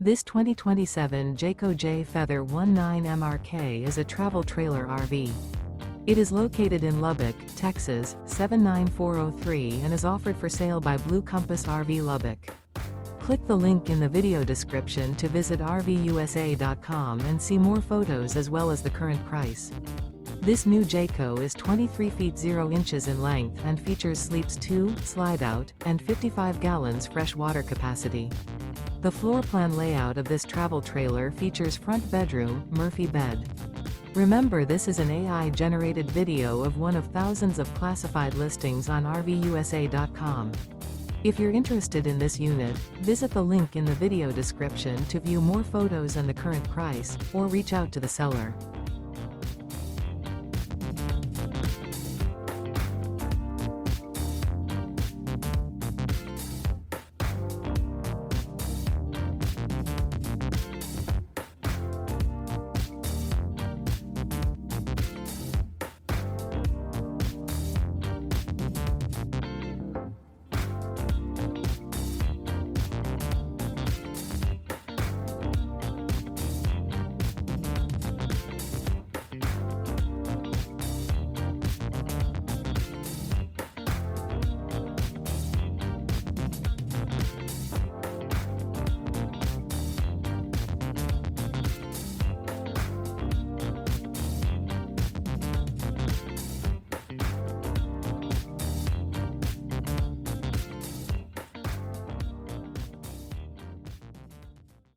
This 2027 Jayco Jay Feather 19MRK is a travel trailer RV. It is located in Lubbock, Texas, 79403 and is offered for sale by Blue Compass RV Lubbock. Click the link in the video description to visit RVUSA.com and see more photos as well as the current price. This new Jayco is 23 feet 0 inches in length and features sleeps 2, slide-out, and 55 gallons fresh water capacity. The floor plan layout of this travel trailer features front bedroom, Murphy bed. Remember, this is an AI-generated video of one of thousands of classified listings on RVUSA.com. If you're interested in this unit, visit the link in the video description to view more photos and the current price, or reach out to the seller.